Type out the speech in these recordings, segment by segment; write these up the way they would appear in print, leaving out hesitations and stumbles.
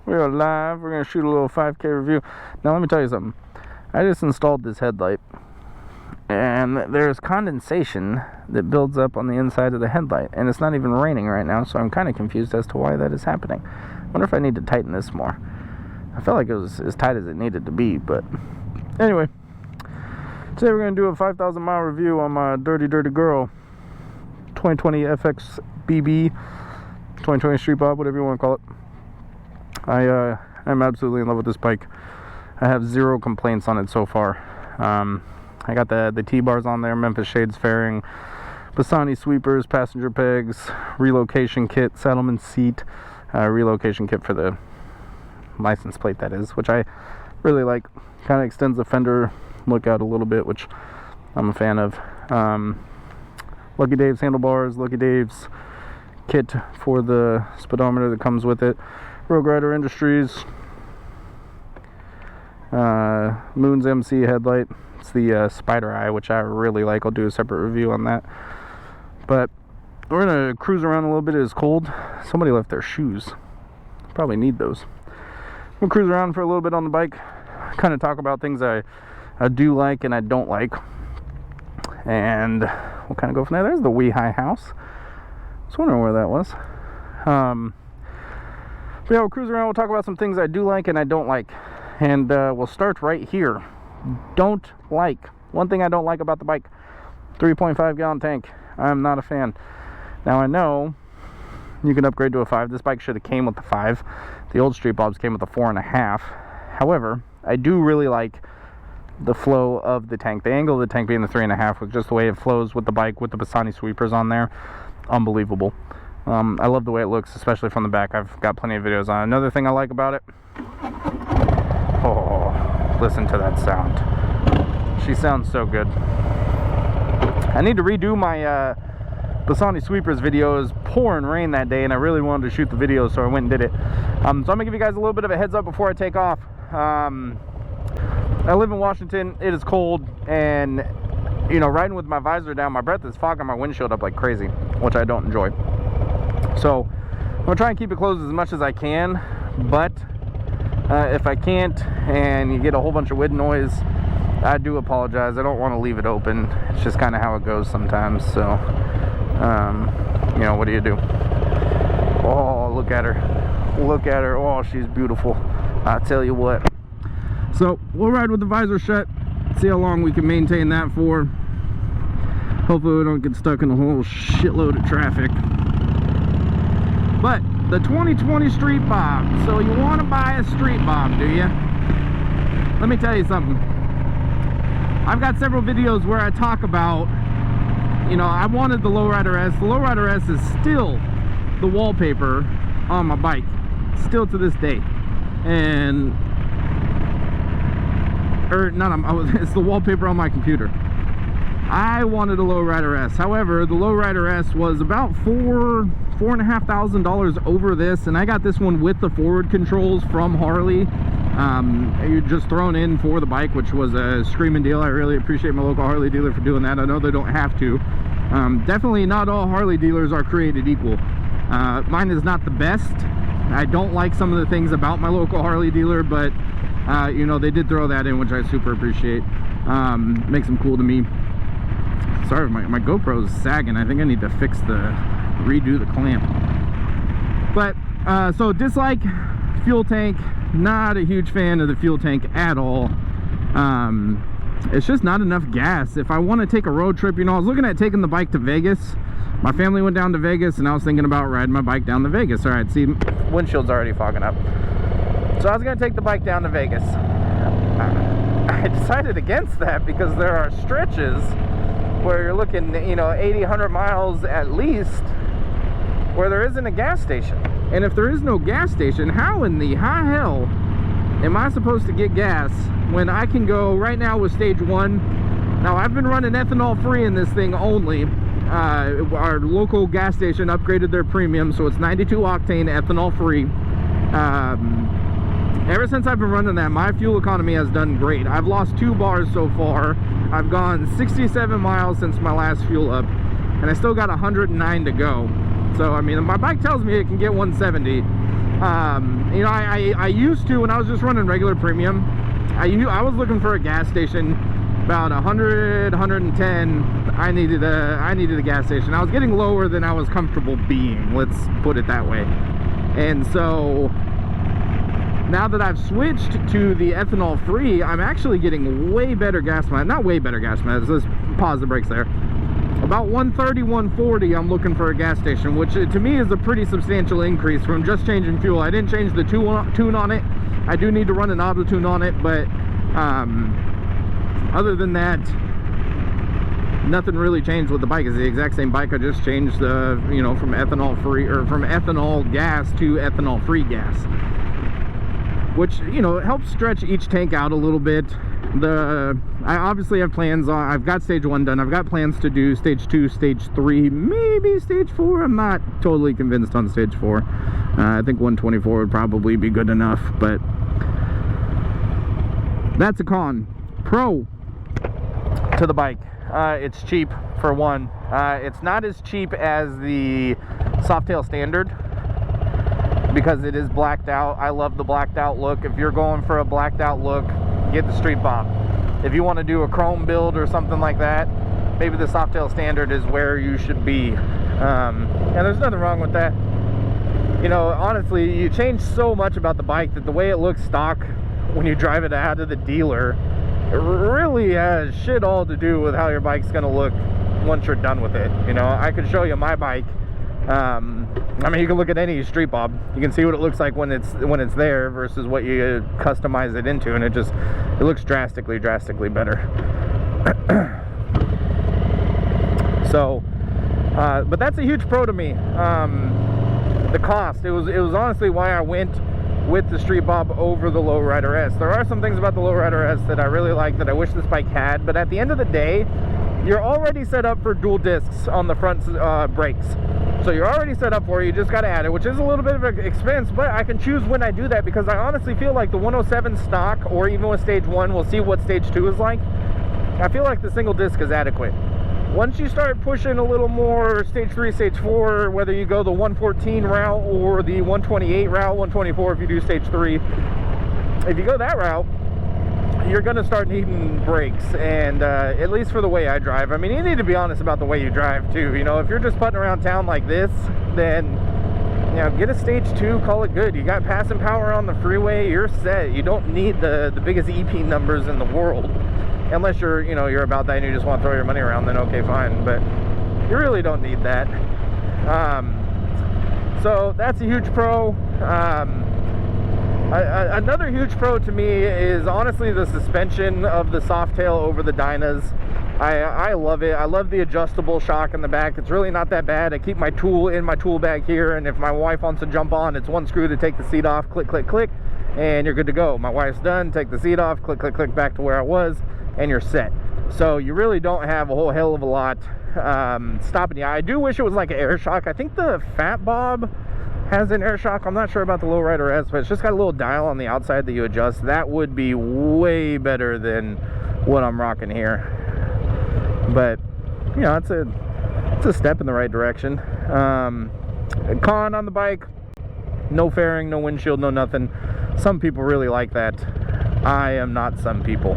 We are live. We're going to shoot a little 5K review. Now, let me tell you something. I just installed this headlight, and there's condensation that builds up on the inside of the headlight, and it's not even raining right now, so I'm kind of confused as to why that is happening. I wonder if I need to tighten this more. I felt like it was as tight as it needed to be, but anyway. Today we're going to do a 5,000 mile review on my dirty girl 2020 FXBB 2020 Street Bob, whatever you want to call it. I'm absolutely in love with this bike. I have zero complaints on it so far. I got the T-bars on there, Memphis Shades fairing, Bassani sweepers, passenger pegs, relocation kit, settlement seat, relocation kit for the license plate, that is, which I really like. Kind of extends the fender lookout a little bit, which I'm a fan of. Lucky Dave's handlebars, Lucky Dave's kit for the speedometer that comes with it, Rogue Rider Industries, Moon's MC headlight. It's the Spider Eye, which I really like. I'll do a separate review on that. But we're gonna cruise around a little bit. It's cold. Somebody left their shoes. Probably need those. We'll cruise around for a little bit on the bike, kind of talk about things I do like and I don't like, and we'll kind of go from there. There's the Weehigh house. I was wondering where that was. But yeah, we'll cruise around. We'll talk about some things I do like and I don't like, and we'll start right here. Don't like. One thing I don't like about the bike: 3.5 gallon tank. I'm not a fan. Now I know you can upgrade to a 5. This bike should have came with the 5. The old Street Bobs came with a 4.5. However, I do really like the flow of the tank. The angle of the tank being the 3.5, with just the way it flows with the bike, with the Bassani sweepers on there. Unbelievable. I love the way it looks, especially from the back. I've got plenty of videos on it. Another thing I like about it, oh, listen to that sound. She sounds so good. I need to redo my Bassani sweepers video. It was pouring rain that day, and I really wanted to shoot the video, so I went and did it. So I'm gonna give you guys a little bit of a heads up before I take off. I live in Washington. It is cold, and you know, riding with my visor down, my breath is fogging my windshield up like crazy, which I don't enjoy. So I'm gonna try and keep it closed as much as I can, but if I can't and you get a whole bunch of wind noise, I do apologize. I don't want to leave it open. It's just kind of how it goes sometimes. So you know, what do you do? Oh, look at her. Look at her. Oh, she's beautiful. I tell you what. So we'll ride with the visor shut, see how long we can maintain that for. Hopefully we don't get stuck in a whole shitload of traffic. But the 2020 Street Bob. So you want to buy a Street Bob, do you? Let me tell you something. I've got several videos where I talk about, you know, I wanted the Lowrider S. The Lowrider S is still the wallpaper on my bike, still to this day. And it's the wallpaper on my computer. I wanted a Lowrider S. However, the Lowrider S was about $4,500 over this, and I got this one with the forward controls from Harley. You're just thrown in for the bike, which was a screaming deal. I really appreciate my local Harley dealer for doing that. I know they don't have to. Definitely not all Harley dealers are created equal. Mine is not the best. I don't like some of the things about my local Harley dealer, but you know, they did throw that in, which I super appreciate. Makes them cool to me. Sorry, my GoPro is sagging. I think I need to redo the clamp. But so dislike fuel tank. Not a huge fan of the fuel tank at all. It's just not enough gas. If I want to take a road trip, you know, I was looking at taking the bike to Vegas. My family went down to Vegas, and I was thinking about riding my bike down to Vegas. All right, see, windshield's already fogging up. So I was going to take the bike down to Vegas. I decided against that because there are stretches where you're looking, you know, 80, 100 miles at least, where there isn't a gas station. And if there is no gas station, how in the high hell am I supposed to get gas when I can go right now with stage 1? Now, I've been running ethanol free in this thing only. Our local gas station upgraded their premium, so it's 92 octane ethanol free. Ever since I've been running that, my fuel economy has done great. I've lost 2 bars so far. I've gone 67 miles since my last fuel up, and I still got 109 to go. So, I mean, my bike tells me it can get 170. You know, I used to, when I was just running regular premium, I was looking for a gas station about 100, 110. I needed a gas station. I was getting lower than I was comfortable being, let's put it that way. And so now that I've switched to the ethanol free, I'm actually getting way better gas mileage. Not way better gas mileage, let's pause the brakes there. About 130, 140 I'm looking for a gas station, which to me is a pretty substantial increase from just changing fuel. I didn't change the tune on it. I do need to run an auto tune on it, but other than that, nothing really changed with the bike. It's the exact same bike. I just changed the, you know, from ethanol free, or from ethanol gas to ethanol free gas, which, you know, it helps stretch each tank out a little bit. I obviously have plans on, I've got stage 1 done. I've got plans to do stage 2, stage 3, maybe stage 4. I'm not totally convinced on stage 4. I think 124 would probably be good enough, but that's a con. Pro to the bike, it's cheap for one. It's not as cheap as the Softail Standard because it is blacked out. I love the blacked out look. If you're going for a blacked out look, get the Street Bob. If you want to do a chrome build or something like that, maybe the Softail Standard is where you should be. And there's nothing wrong with that. You know, honestly, you change so much about the bike that the way it looks stock when you drive it out of the dealer, it really has shit all to do with how your bike's going to look once you're done with it. You know, I could show you my bike. I mean, you can look at any Street Bob. You can see what it looks like when it's there versus what you customize it into, and it looks drastically better. So, but that's a huge pro to me. The cost, it was honestly why I went with the Street Bob over the Lowrider S. There are some things about the Lowrider S that I really like that I wish this bike had, but at the end of the day, you're already set up for dual discs on the front brakes. So you're already set up for it, you just got to add it, which is a little bit of an expense, but I can choose when I do that because I honestly feel like the 107 stock, or even with stage 1, we'll see what stage 2 is like, I feel like the single disc is adequate. Once you start pushing a little more stage 3, stage 4, whether you go the 114 route or the 128 route, 124 if you do stage 3, if you go that route, you're going to start needing brakes, and at least for the way I drive. I mean, you need to be honest about the way you drive too. You know, if you're just putting around town like this, then, you know, get a stage 2, call it good. You got passing power on the freeway, you're set. You don't need the biggest EP numbers in the world, unless you're, you know, you're about that and you just want to throw your money around, then okay, fine, but you really don't need that. So that's a huge pro. Another huge pro to me is honestly the suspension of the Softail over the Dynas. I love it. I love the adjustable shock in the back. It's really not that bad. I keep my tool in my tool bag here, and if my wife wants to jump on, it's one screw to take the seat off, click, click, click, and you're good to go. My wife's done, take the seat off, click, click, click, back to where I was, and you're set. So you really don't have a whole hell of a lot stopping you. I do wish it was like an air shock. I think the Fat Bob has an air shock. I'm not sure about the Lowrider S, but it's just got a little dial on the outside that you adjust. That would be way better than what I'm rocking here. But, you know, it's a step in the right direction. Con on the bike, no fairing, no windshield, no nothing. Some people really like that. I am not some people.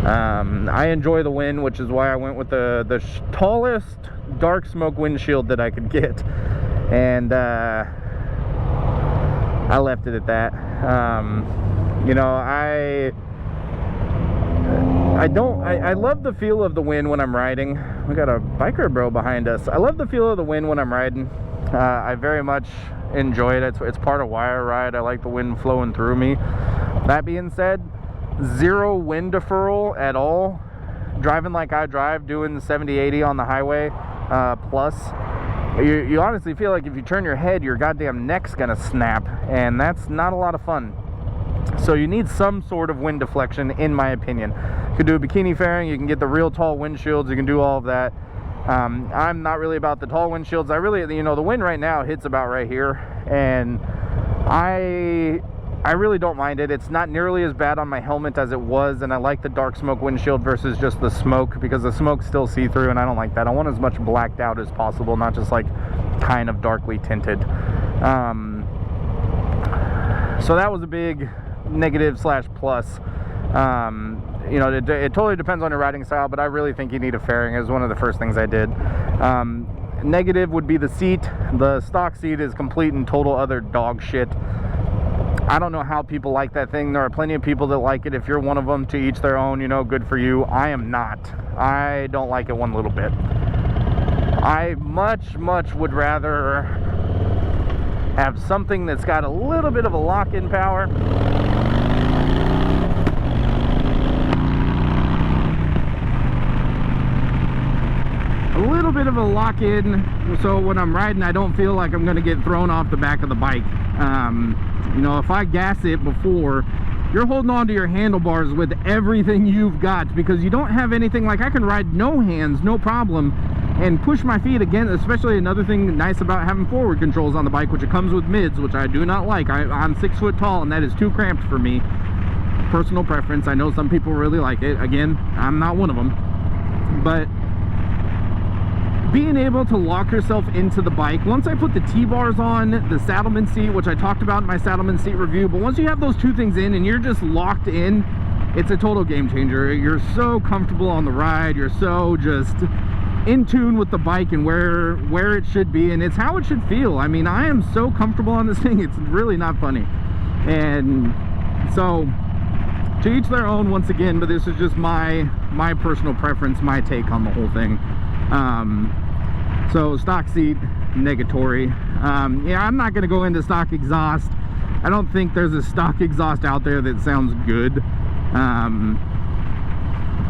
I enjoy the wind, which is why I went with the tallest dark smoke windshield that I could get, and I left it at that. You know, I love the feel of the wind when I'm riding. We got a biker bro behind us. I love the feel of the wind when I'm riding. I very much enjoy it. It's part of why I ride. I like the wind flowing through me. That being said, zero wind deferral at all. Driving like I drive, doing the 70-80 on the highway, plus, you honestly feel like if you turn your head, your goddamn neck's gonna snap, and that's not a lot of fun. So you need some sort of wind deflection, in my opinion. You can do a bikini fairing, you can get the real tall windshields, you can do all of that. I'm not really about the tall windshields. I really, you know, the wind right now hits about right here, and I really don't mind it. It's not nearly as bad on my helmet as it was, and I like the dark smoke windshield versus just the smoke, because the smoke's still see-through, and I don't like that. I want as much blacked out as possible, not just like kind of darkly tinted. So that was a big negative slash plus. You know, it totally depends on your riding style, but I really think you need a fairing. It was one of the first things I did. Negative would be the seat. The stock seat is complete and total other dog shit. I don't know how people like that thing. There are plenty of people that like it. If you're one of them, to each their own, you know, good for you. I am not. I don't like it one little bit. I much would rather have something that's got a little bit of a lock-in power. A little bit of a lock-in, so when I'm riding I don't feel like I'm going to get thrown off the back of the bike. You know, if I gas it before, you're holding on to your handlebars with everything you've got, because you don't have anything. Like, I can ride no hands, no problem, and push my feet again. Especially another thing nice about having forward controls on the bike, which it comes with mids, which I do not like. I'm 6 foot tall and that is too cramped for me. Personal preference. I know some people really like it. Again, I'm not one of them. But being able to lock yourself into the bike, once I put the T-bars on, the saddleman seat, which I talked about in my saddleman seat review, but once you have those two things in and you're just locked in, it's a total game changer. You're so comfortable on the ride, you're so just in tune with the bike and where it should be, and it's how it should feel. I mean, I am so comfortable on this thing, it's really not funny. And so, to each their own once again, but this is just my personal preference, my take on the whole thing. So stock seat, negatory. Yeah, I'm not going to go into stock exhaust. I don't think there's a stock exhaust out there that sounds good.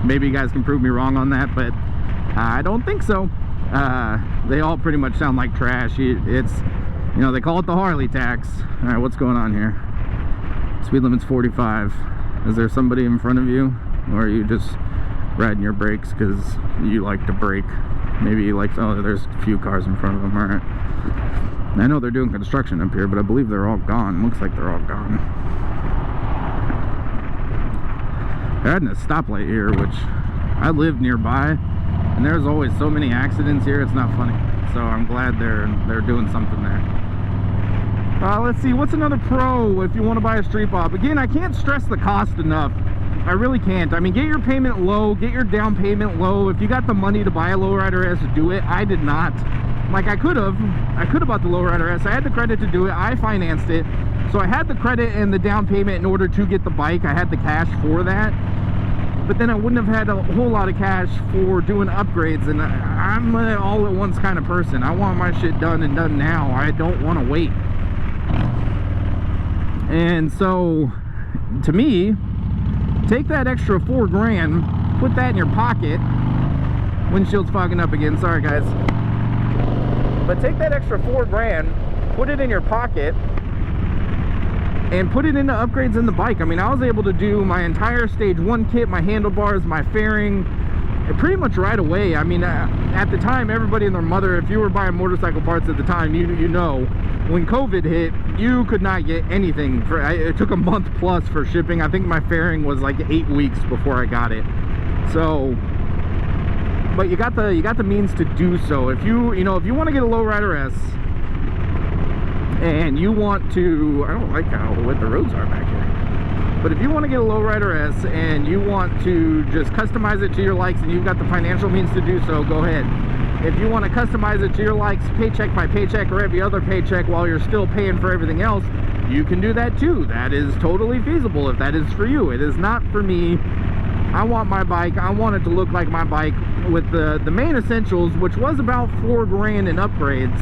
Maybe you guys can prove me wrong on that, but I don't think so. They all pretty much sound like trash. It's, you know, they call it the Harley tax. All right, what's going on here? Speed limit's 45. Is there somebody in front of you, or are you just riding your brakes because you like to brake? Maybe you like, oh, there's a few cars in front of them. All right, I know they're doing construction up here, but I believe they're all gone. Looks like they're all gone. They're adding a stoplight here, which I live nearby, and there's always so many accidents here, it's not funny. So I'm glad they're doing something there. Let's see, what's another pro if you want to buy a Street Bob? Again, I can't stress the cost enough. I really can't. I mean, get your payment low, get your down payment low. If you got the money to buy a Lowrider S, do it. I did not. Like, I could have bought the Lowrider S. I had the credit to do it. I financed it. So I had the credit and the down payment in order to get the bike. I had the cash for that. But then I wouldn't have had a whole lot of cash for doing upgrades. And I'm an all-at-once kind of person. I want my shit done and done now. I don't want to wait. And so, to me, take that extra $4 grand, put that in your pocket. Windshield's fogging up again, sorry guys. But take that extra $4 grand, put it in your pocket, and put it into upgrades in the bike. I mean, I was able to do my entire stage 1 kit, my handlebars, my fairing, pretty much right away. I mean, at the time, everybody and their mother, if you were buying motorcycle parts at the time, you know, when COVID hit, you could not get anything. It took a month plus for shipping. I think my fairing was like 8 weeks before I got it. So, but you got the means to do so. If you want to get a Lowrider S, and you want to, I don't like how wet the roads are back here. But if you want to get a Lowrider S and you want to just customize it to your likes and you've got the financial means to do so, go ahead. If you want to customize it to your likes, paycheck by paycheck or every other paycheck while you're still paying for everything else, you can do that too. That is totally feasible if that is for you. It is not for me. I want my bike, I want it to look like my bike with the main essentials, which was about $4 grand in upgrades.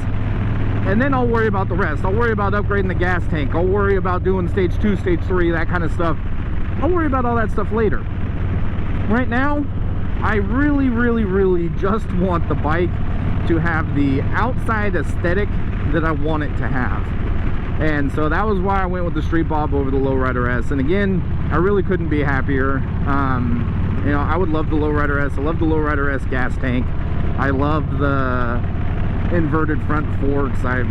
And then I'll worry about the rest. I'll worry about upgrading the gas tank. I'll worry about doing stage 2, stage 3, that kind of stuff. I'll worry about all that stuff later. Right now, I really just want the bike to have the outside aesthetic that I want it to have. And so that was why I went with the Street Bob over the Lowrider S. And again, I really couldn't be happier. You know, I would love the Lowrider S. I love the Lowrider S gas tank. I love the inverted front forks. I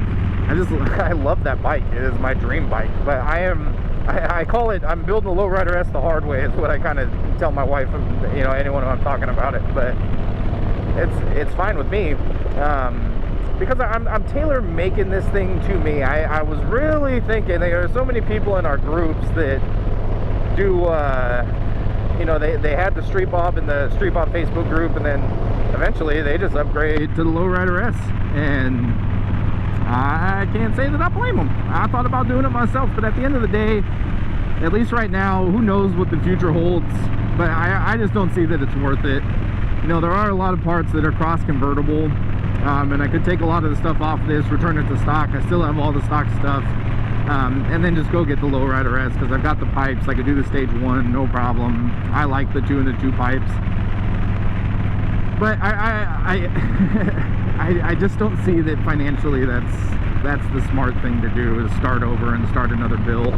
love that bike. It is my dream bike. But I call it, I'm building the Lowrider S the hard way, is what I kind of tell my wife and, you know, anyone who I'm talking about it. But it's fine with me. because I'm tailor making this thing to me, I was really thinking, there are so many people in our groups that do, you know, they had the Street Bob in the Street Bob Facebook group, and then eventually they just upgrade to the Lowrider S, and I can't say that I blame them. I thought about doing it myself, but at the end of the day, at least right now, who knows what the future holds, but I just don't see that it's worth it. You know, there are a lot of parts that are cross convertible, and I could take a lot of the stuff off this, return it to stock. I still have all the stock stuff, and then just go get the Lowrider S, because I've got the pipes. I could do the stage 1, no problem. I like the 2 and the 2 pipes, but I just don't see that financially that's the smart thing to do, is start over and start another build.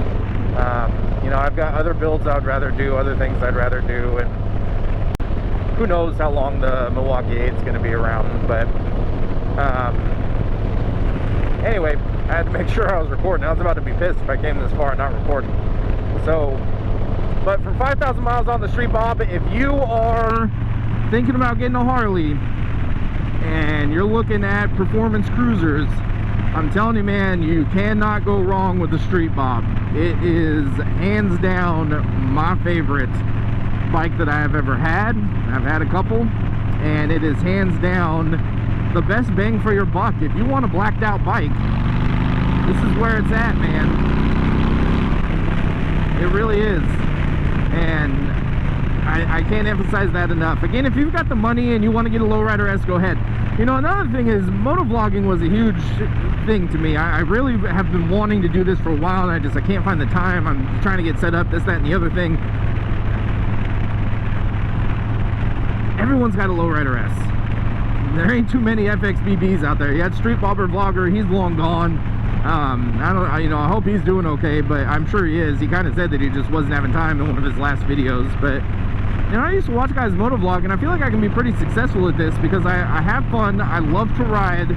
You know, I've got other builds I'd rather do, other things I'd rather do, and who knows how long the Milwaukee 8 is going to be around. But anyway, I had to make sure I was recording. I was about to be pissed if I came this far and not recording. So, but for 5,000 miles on the Street Bob, if you are thinking about getting a Harley and you're looking at performance cruisers, I'm telling you, man, you cannot go wrong with the Street Bob. It is hands down my favorite bike that I have ever had. I've had a couple, and it is hands down the best bang for your buck. If you want a blacked out bike, this is where it's at, man. It really is. And I can't emphasize that enough. Again, if you've got the money and you want to get a Lowrider S, go ahead. You know, another thing is, motovlogging was a huge thing to me. I really have been wanting to do this for a while, and I can't find the time. I'm trying to get set up, this, that, and the other thing. Everyone's got a Lowrider S. There ain't too many FXBBs out there. You had Street Bobber Vlogger, he's long gone. You know, I hope he's doing okay, but I'm sure he is. He kind of said that he just wasn't having time in one of his last videos. But you know, I used to watch guys motovlog, and I feel like I can be pretty successful at this because I have fun. I love to ride.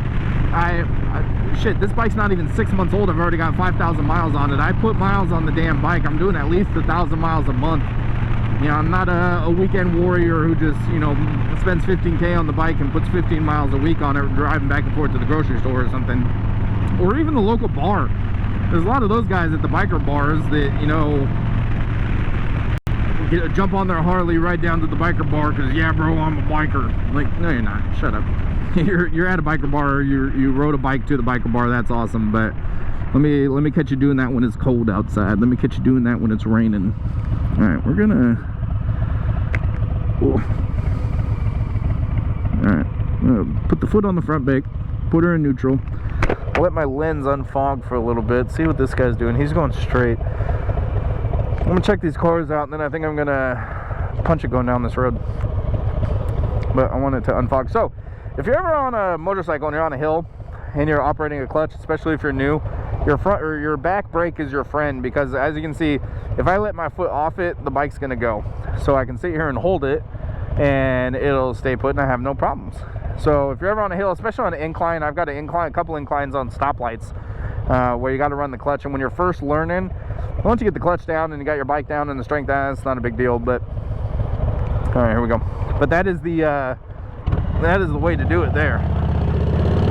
Shit, this bike's not even 6 months old. I've already got 5,000 miles on it. I put miles on the damn bike. I'm doing at least 1,000 miles a month. You know, I'm not a weekend warrior who just, you know, spends 15K on the bike and puts 15 miles a week on it, driving back and forth to the grocery store or something. Or even the local bar. There's a lot of those guys at the biker bars that, you know, jump on their Harley right down to the biker bar because, yeah, bro, I'm a biker. Like, no, you're not. Shut up. You're at a biker bar. You rode a bike to the biker bar. That's awesome. But let me catch you doing that when it's cold outside. Let me catch you doing that when it's raining. All right, we're gonna. Ooh. All right, put the foot on the front brake. Put her in neutral. I'll let my lens unfog for a little bit. See what this guy's doing. He's going straight. I'm gonna check these cars out, and then I think I'm gonna punch it going down this road. But I want it to unfog. So, if you're ever on a motorcycle and you're on a hill and you're operating a clutch, especially if you're new, your front or your back brake is your friend, because as you can see, if I let my foot off it, the bike's gonna go. So I can sit here and hold it, and it'll stay put, and I have no problems. So if you're ever on a hill, especially on an incline, I've got an incline, a couple inclines on stoplights where you got to run the clutch. And when you're first learning, once you get the clutch down and you got your bike down and the strength down, it's not a big deal. But all right, here we go. But that is the way to do it there.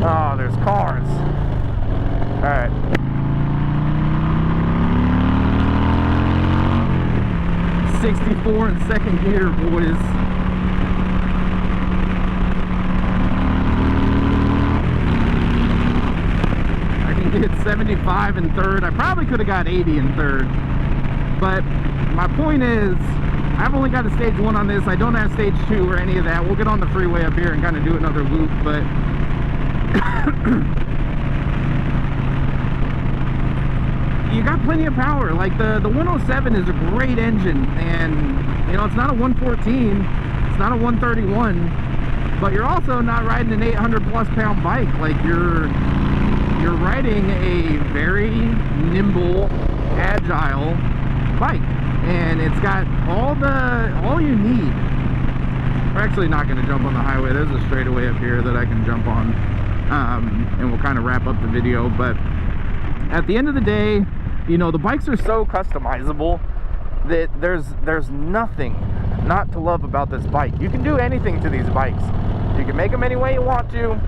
Oh, there's cars. All right. '64 in second gear, boys. Hit 75 in third. I probably could have got 80 in third, but my point is, I've only got a stage 1 on this. I don't have stage 2 or any of that. We'll get on the freeway up here and kind of do another loop, but you got plenty of power. Like the 107 is a great engine, and you know, it's not a 114, it's not a 131, but you're also not riding an 800 plus pound bike. Like you're riding a very nimble, agile bike, and it's got all you need. We're actually not going to jump on the highway. There's a straightaway up here that I can jump on, and we'll kind of wrap up the video. But at the end of the day, you know, the bikes are so customizable that there's nothing not to love about this bike. You can do anything to these bikes. You can make them any way you want to.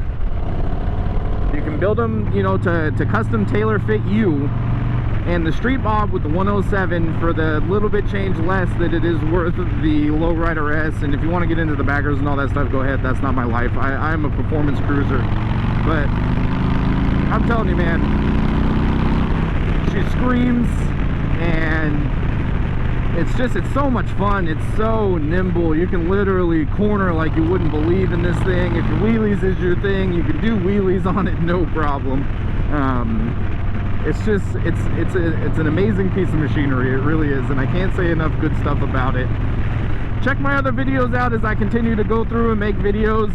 can build them, you know, to custom tailor fit you. And the Street Bob with the 107 for the little bit change less that it is worth the Lowrider S. And if you want to get into the baggers and all that stuff, go ahead. That's not my life. I'm a performance cruiser. But I'm telling you, man, she screams, and it's so much fun. It's so nimble. You can literally corner like you wouldn't believe in this thing. If wheelies is your thing, you can do wheelies on it, no problem. It's just, it's an amazing piece of machinery. It really is, and I can't say enough good stuff about it. Check my other videos out as I continue to go through and make videos.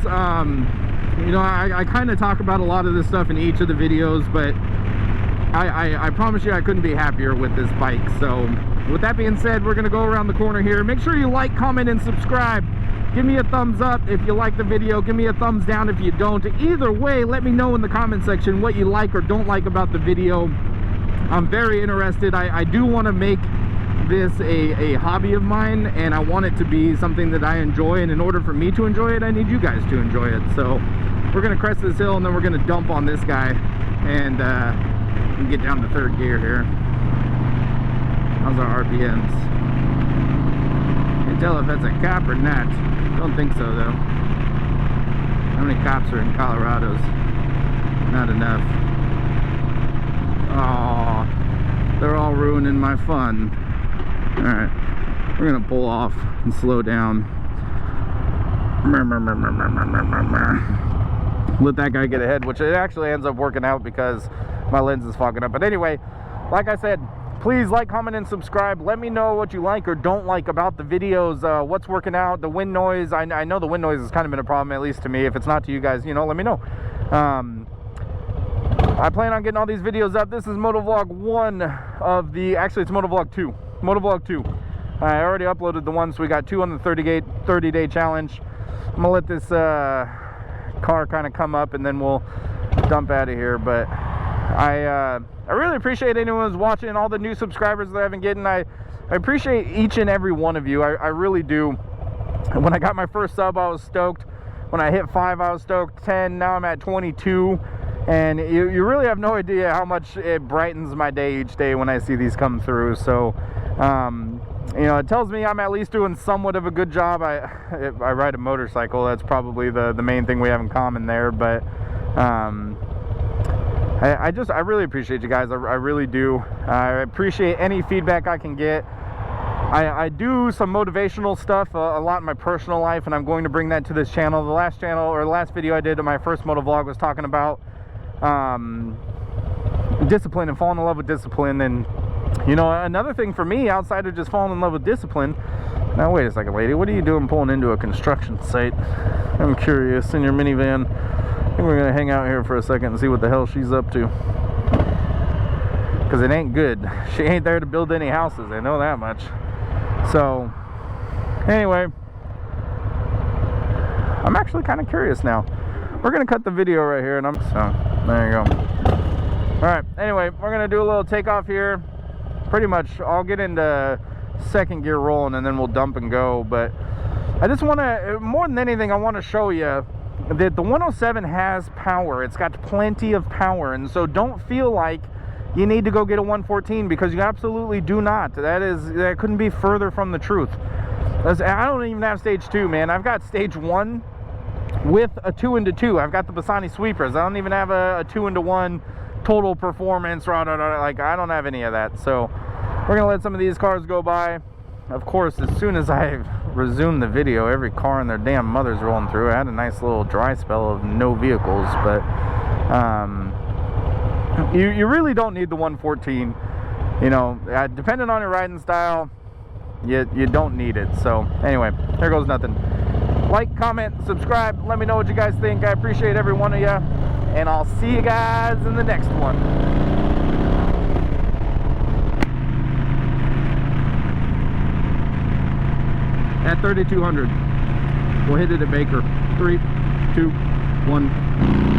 You know, I kind of talk about a lot of this stuff in each of the videos, but I promise you I couldn't be happier with this bike. So with that being said, we're gonna go around the corner here. Make sure you like, comment, and subscribe. Give me a thumbs up if you like the video. Give me a thumbs down if you don't. Either way, let me know in the comment section what you like or don't like about the video. I'm very interested. I do want to make this a hobby of mine, and I want it to be something that I enjoy. And in order for me to enjoy it, I need you guys to enjoy it. So we're going to crest this hill, and then we're going to dump on this guy and get down to third gear here. How's our RPMs? Can't tell if that's a cop or not. Don't think so, though. How many cops are in Colorado's? Not enough. Oh, they're all ruining my fun. Alright, we're gonna pull off and slow down. Let that guy get ahead, which it actually ends up working out because my lens is fogging up. But anyway, like I said, please like, comment, and subscribe. Let me know what you like or don't like about the videos, what's working out, the wind noise. I know the wind noise has kind of been a problem, at least to me. If it's not to you guys, you know, let me know. I plan on getting all these videos up. This is Motovlog 1 of the, actually it's Motovlog 2. Motovlog 2. I already uploaded the one, so we got 2 on the 30-day challenge. I'm gonna let this car kind of come up, and then we'll dump out of here. But I really appreciate anyone who's watching, all the new subscribers that I've been getting. I appreciate each and every one of you. I really do. When I got my first sub, I was stoked. When I hit 5, I was stoked. 10, now I'm at 22. And you really have no idea how much it brightens my day each day when I see these come through. So, you know, it tells me I'm at least doing somewhat of a good job. I ride a motorcycle. That's probably the main thing we have in common there. But I really appreciate you guys. I really do. I appreciate any feedback I can get. I do some motivational stuff a lot in my personal life, and I'm going to bring that to this channel. The last video I did in my first motovlog was talking about discipline and falling in love with discipline. And you know, another thing for me outside of just falling in love with discipline. Now wait a second, lady, what are you doing pulling into a construction site? I'm curious. In your minivan. I think we're gonna hang out here for a second and see what the hell she's up to, because it ain't good. She ain't there to build any houses, I know that much. So anyway, I'm actually kind of curious now. We're gonna cut the video right here, and so there you go. All right, anyway, we're gonna do a little takeoff here. Pretty much I'll get into second gear rolling, and then we'll dump and go. But I just want to, more than anything, I want to show you that the 107 has power. It's got plenty of power, and so don't feel like you need to go get a 114, because you absolutely do not. That couldn't be further from the truth. I don't even have stage 2, man. I've got stage 1 with a 2-into-2. I've got the Bassani sweepers. I don't even have a 2-into-1 total performance. Like, I don't have any of that. So we're gonna let some of these cars go by. Of course, as soon as I resume the video, every car and their damn mother's rolling through. I had a nice little dry spell of no vehicles, but you really don't need the 114. You know, depending on your riding style, you don't need it. So anyway, there goes nothing. Like, comment, subscribe, let me know what you guys think. I appreciate every one of you, and I'll see you guys in the next one. At 3200, we'll hit it at Baker. 3, 2, 1.